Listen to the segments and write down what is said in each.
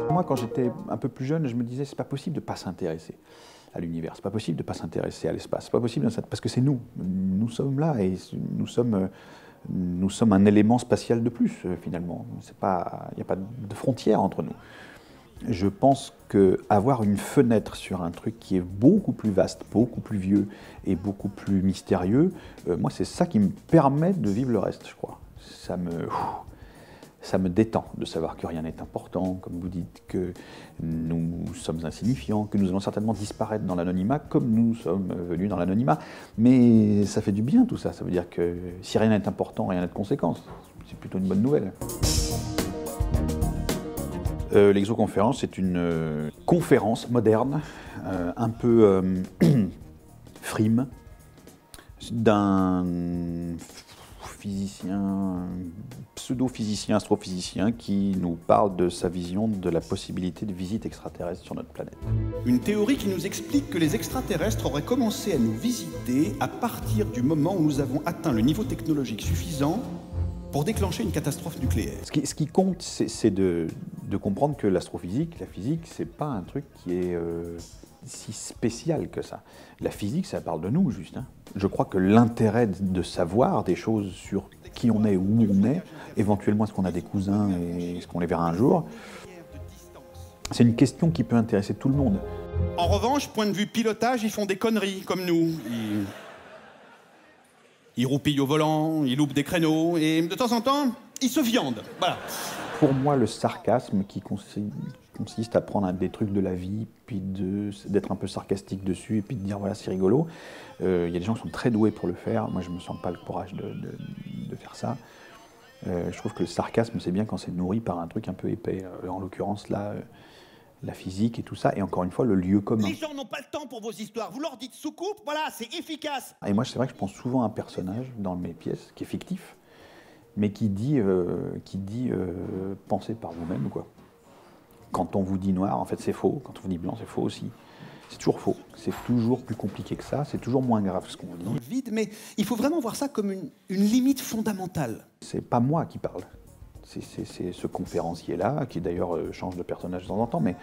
Moi, quand j'étais un peu plus jeune, je me disais, c'est pas possible de ne pas s'intéresser à l'univers, c'est pas possible de ne pas s'intéresser à l'espace, c'est pas possible, parce que c'est nous. Nous sommes là et nous sommes un élément spatial de plus, finalement. Il n'y a pas de frontière entre nous. Je pense qu'avoir une fenêtre sur un truc qui est beaucoup plus vaste, beaucoup plus vieux et beaucoup plus mystérieux, moi, c'est ça qui me permet de vivre le reste, je crois. Ça me détend de savoir que rien n'est important, comme vous dites, que nous sommes insignifiants, que nous allons certainement disparaître dans l'anonymat, comme nous sommes venus dans l'anonymat. Mais ça fait du bien tout ça, ça veut dire que si rien n'est important, rien n'a de conséquences. C'est plutôt une bonne nouvelle. L'exoconférence, c'est une conférence moderne, un peu frime, d'un physicien, pseudo-physicien, astrophysicien, qui nous parle de sa vision de la possibilité de visite extraterrestre sur notre planète. Une théorie qui nous explique que les extraterrestres auraient commencé à nous visiter à partir du moment où nous avons atteint le niveau technologique suffisant pour déclencher une catastrophe nucléaire. Ce qui compte, c'est de comprendre que l'astrophysique, la physique, c'est pas un truc qui est si spécial que ça. La physique, ça parle de nous, juste. Hein. Je crois que l'intérêt de savoir des choses sur qui on est, où on est, éventuellement est-ce qu'on a des cousins et est-ce qu'on les verra un jour, c'est une question qui peut intéresser tout le monde. En revanche, point de vue pilotage, ils font des conneries, comme nous. Ils roupillent au volant, ils loupent des créneaux, et de temps en temps, ils se viandent. Voilà. Pour moi, le sarcasme qui consiste à prendre des trucs de la vie, puis d'être un peu sarcastique dessus, et puis de dire voilà, c'est rigolo. Il y a des gens qui sont très doués pour le faire. Moi, je ne me sens pas le courage de faire ça. Je trouve que le sarcasme, c'est bien quand c'est nourri par un truc un peu épais. En l'occurrence, là, la physique et tout ça. Et encore une fois, le lieu commun. Les gens n'ont pas le temps pour vos histoires. Vous leur dites soucoupe, voilà, c'est efficace. Et moi, c'est vrai que je pense souvent à un personnage dans mes pièces qui est fictif, mais qui dit pensez par vous-même, quoi. Quand on vous dit noir, en fait, c'est faux. Quand on vous dit blanc, c'est faux aussi. C'est toujours faux. C'est toujours plus compliqué que ça. C'est toujours moins grave ce qu'on dit. Dans le vide, mais il faut vraiment voir ça comme une limite fondamentale. C'est pas moi qui parle. C'est ce conférencier-là, qui d'ailleurs change de personnage de temps en temps, mais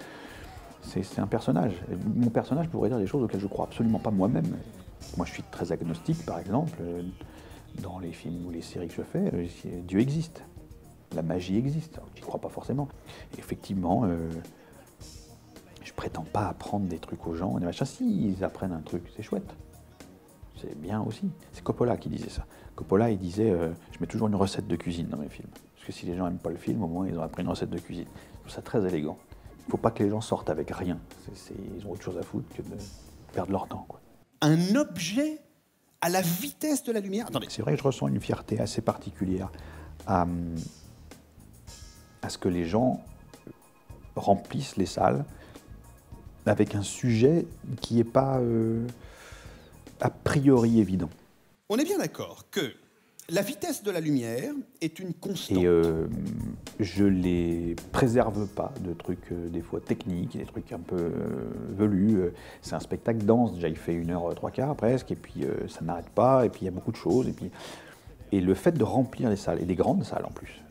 c'est un personnage. Et mon personnage pourrait dire des choses auxquelles je crois absolument pas moi-même. Moi, je suis très agnostique, par exemple. Dans les films ou les séries que je fais, Dieu existe. La magie existe. Je n'y crois pas forcément. Et effectivement, je prétends pas apprendre des trucs aux gens. Si ils apprennent un truc, c'est chouette. C'est bien aussi. C'est Coppola qui disait ça. Coppola, il disait je mets toujours une recette de cuisine dans mes films. Parce que si les gens n'aiment pas le film, au moins ils ont appris une recette de cuisine. Je trouve ça très élégant. Il ne faut pas que les gens sortent avec rien. Ils ont autre chose à foutre que de perdre leur temps, quoi. Un objet à la vitesse de la lumière. Attendez. C'est vrai que je ressens une fierté assez particulière à ce que les gens remplissent les salles avec un sujet qui n'est pas a priori évident. On est bien d'accord que la vitesse de la lumière est une constante. Et je les préserve pas de trucs des fois techniques, des trucs un peu velus. C'est un spectacle dense, déjà il fait 1h03 presque, et puis ça n'arrête pas, et puis il y a beaucoup de choses. Et le fait de remplir les salles, et des grandes salles en plus,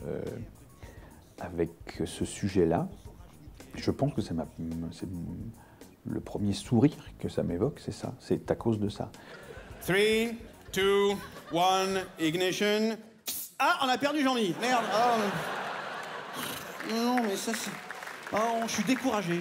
avec ce sujet-là, je pense que c'est le premier sourire que ça m'évoque, c'est ça, c'est à cause de ça. 3, 2, 1, ignition. Ah, on a perdu Jean-Mi. Merde. Oh. Non, mais ça c'est... Oh, je suis découragé.